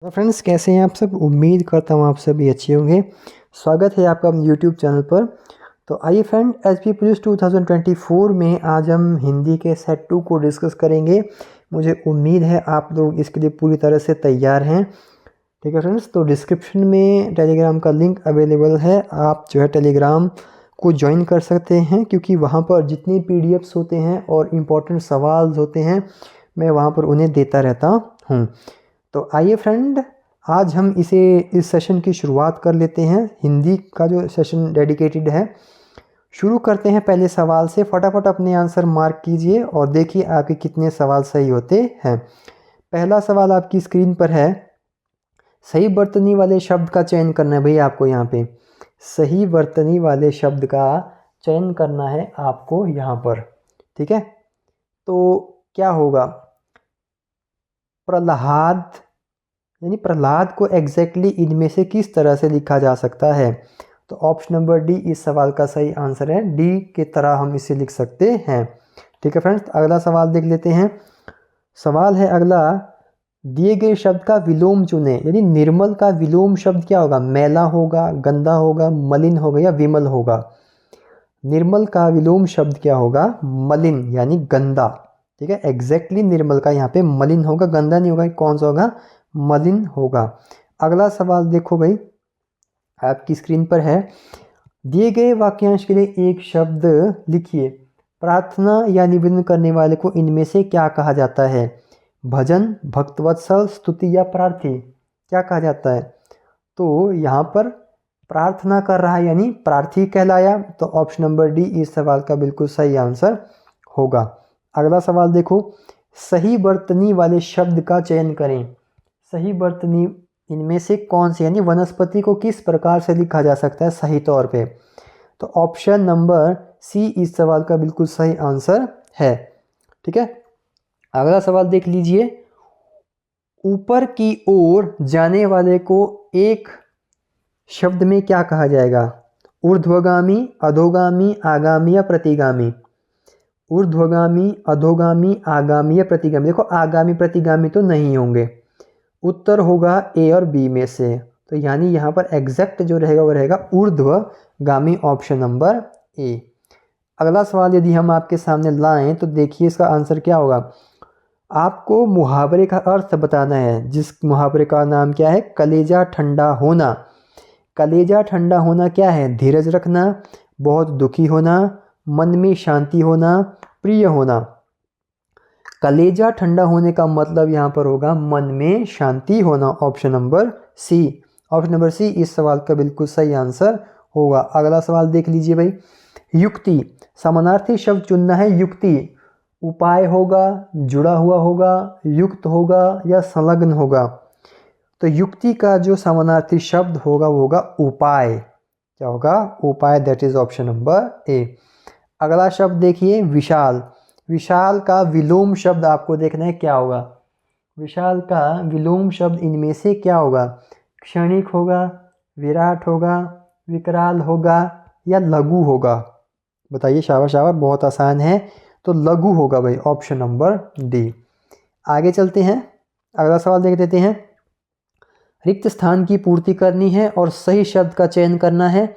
तो फ्रेंड्स, कैसे हैं आप सब। उम्मीद करता हूँ आप सभी अच्छे होंगे। स्वागत है आपका अपने यूट्यूब चैनल पर। तो आइए फ्रेंड, एचपी पुलिस 2024 में आज हम हिंदी के सेट 2 को डिस्कस करेंगे। मुझे उम्मीद है आप लोग इसके लिए पूरी तरह से तैयार हैं। ठीक है फ्रेंड्स, तो डिस्क्रिप्शन में टेलीग्राम का लिंक अवेलेबल है। आप जो है टेलीग्राम को ज्वाइन कर सकते हैं, क्योंकि वहाँ पर जितने पीडीएफ्स होते हैं और इम्पोर्टेंट सवाल होते हैं मैं वहाँ पर उन्हें देता रहता हूँ। तो आइए फ्रेंड, आज हम इस सेशन की शुरुआत कर लेते हैं। हिंदी का जो सेशन डेडिकेटेड है, शुरू करते हैं पहले सवाल से। फटाफट अपने आंसर मार्क कीजिए और देखिए आपके कितने सवाल सही होते हैं। पहला सवाल आपकी स्क्रीन पर है। सही वर्तनी वाले शब्द का चयन करना है भैया आपको यहाँ पे। सही वर्तनी वाले शब्द का चयन करना है आपको यहाँ पर। ठीक है, तो क्या होगा? प्रहलाद, यानी प्रहलाद को एग्जैक्टली इनमें से किस तरह से लिखा जा सकता है? तो ऑप्शन नंबर डी इस सवाल का सही आंसर है। डी के तरह हम इसे लिख सकते हैं। ठीक है फ्रेंड्स, अगला सवाल देख लेते हैं। सवाल है अगला, दिए गए शब्द का विलोम चुने। यानी निर्मल का विलोम शब्द क्या होगा? मैला होगा, गंदा होगा, मलिन होगा या विमल होगा? निर्मल का विलोम शब्द क्या होगा? मलिन, यानी गंदा। ठीक है, एग्जैक्टली निर्मल का यहाँ पे मलिन होगा, गंदा नहीं होगा। कौन सा होगा? मलिन होगा। अगला सवाल देखो भाई, आपकी स्क्रीन पर है। दिए गए वाक्यांश के लिए एक शब्द लिखिए। प्रार्थना या निवेदन करने वाले को इनमें से क्या कहा जाता है? भजन, भक्तवत्सल, स्तुति या प्रार्थी? क्या कहा जाता है? तो यहाँ पर प्रार्थना कर रहा है यानी प्रार्थी कहलाया। तो ऑप्शन नंबर डी इस सवाल का बिल्कुल सही आंसर होगा। अगला सवाल देखो, सही वर्तनी वाले शब्द का चयन करें। सही वर्तनी इनमें से कौन से, यानी वनस्पति को किस प्रकार से लिखा जा सकता है सही तौर पे? तो ऑप्शन नंबर सी इस सवाल का बिल्कुल सही आंसर है। ठीक है, अगला सवाल देख लीजिए। ऊपर की ओर जाने वाले को एक शब्द में क्या कहा जाएगा? ऊर्ध्वगामी, अधोगामी, आगामी या प्रतिगामी? ऊर्ध्वगामी, अधोगामी, आगामी या प्रतिगामी? देखो, आगामी प्रतिगामी तो नहीं होंगे, उत्तर होगा ए और बी में से। तो यानी यहाँ पर एग्जैक्ट जो रहेगा वो रहेगा ऊर्ध्वगामी, ऑप्शन नंबर ए। अगला सवाल यदि हम आपके सामने लाएं तो देखिए इसका आंसर क्या होगा। आपको मुहावरे का अर्थ बताना है, जिस मुहावरे का नाम क्या है? कलेजा ठंडा होना। कलेजा ठंडा होना क्या है? धीरज रखना, बहुत दुखी होना, मन में शांति होना, प्रिय होना। कलेजा ठंडा होने का मतलब यहाँ पर होगा मन में शांति होना। Option number c, option number c इस सवाल का बिल्कुल सही आंसर होगा। अगला सवाल देख लीजिए भाई। युक्ति, समानार्थी शब्द चुनना है। युक्ति उपाय होगा, जुड़ा हुआ होगा, युक्त होगा या संलग्न होगा? तो युक्ति का जो समानार्थी शब्द होगा वो होगा उपाय। क्या होगा? उपाय। That is option number A. अगला शब्द देखिए, विशाल। विशाल का विलोम शब्द आपको देखना है क्या होगा? विशाल का विलोम शब्द इनमें से क्या होगा? क्षणिक होगा, विराट होगा, विकराल होगा या लघु होगा? बताइए, शाबाश शाबाश, बहुत आसान है। तो लघु होगा भाई, ऑप्शन नंबर डी। आगे चलते हैं, अगला सवाल देख लेते हैं। रिक्त स्थान की पूर्ति करनी है और सही शब्द का चयन करना है।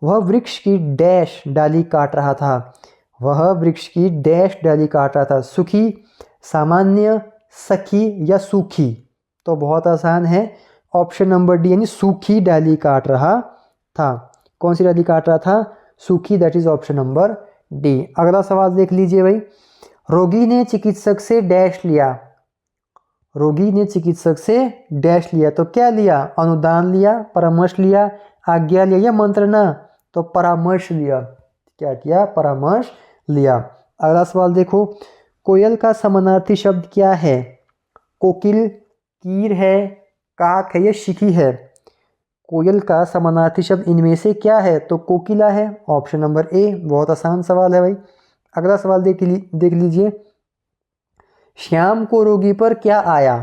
वह वृक्ष की डैश डाली काट रहा था। वह वृक्ष की डैश डाली काट रहा था। सुखी, सामान्य, सखी या सूखी? तो बहुत आसान है, ऑप्शन नंबर डी, यानी सूखी डाली काट रहा था। कौन सी डाली काट रहा था? सूखी। That is option number D. अगला सवाल देख लीजिए भाई। रोगी ने चिकित्सक से डैश लिया। रोगी ने चिकित्सक से डैश लिया, तो क्या लिया? अनुदान लिया, परामर्श लिया, आज्ञा लिया या मंत्रणा? तो परामर्श लिया। क्या किया? परामर्श लिया। अगला सवाल देखो। कोयल का समानार्थी शब्द क्या है? कोकिल, कीर है, काक है या शिखी है? कोयल का समानार्थी शब्द इनमें से क्या है? तो कोकिला है। Option number A. बहुत आसान सवाल है भाई। अगला सवाल देख लीजिए। श्याम को रोगी पर क्या आया?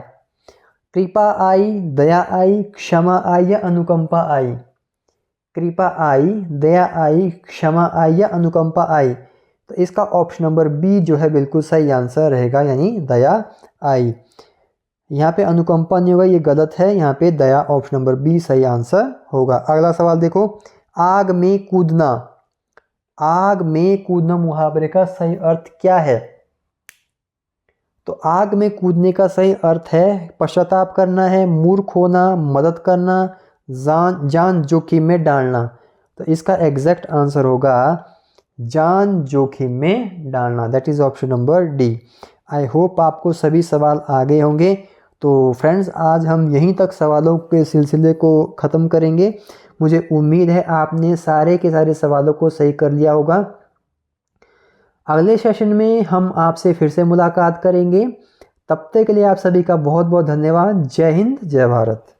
कृपा आई, दया आई, क्षमा आई या अनुकंपा आई? कृपा आई, दया आई, क्षमा आई या अनुकंपा आई? तो इसका ऑप्शन नंबर बी जो है बिल्कुल सही आंसर रहेगा, यानी दया आई। यहाँ पे अनुकंपा नहीं होगा, ये गलत है। यहाँ पे दया, ऑप्शन नंबर बी सही आंसर होगा। अगला सवाल देखो, आग में कूदना। आग में कूदना मुहावरे का सही अर्थ क्या है? तो आग में कूदने का सही अर्थ है पश्चाताप करना है, मूर्ख होना, मदद करना, जान जोखिम में डालना। तो इसका एग्जैक्ट आंसर होगा जान जोखिम में डालना, that is option number D. I hope आपको सभी सवाल आ गए होंगे। तो फ्रेंड्स, आज हम यहीं तक सवालों के सिलसिले को ख़त्म करेंगे। मुझे उम्मीद है आपने सारे के सारे सवालों को सही कर लिया होगा। अगले सेशन में हम आपसे फिर से मुलाकात करेंगे। तब तक के लिए आप सभी का बहुत बहुत धन्यवाद। जय हिंद, जय भारत।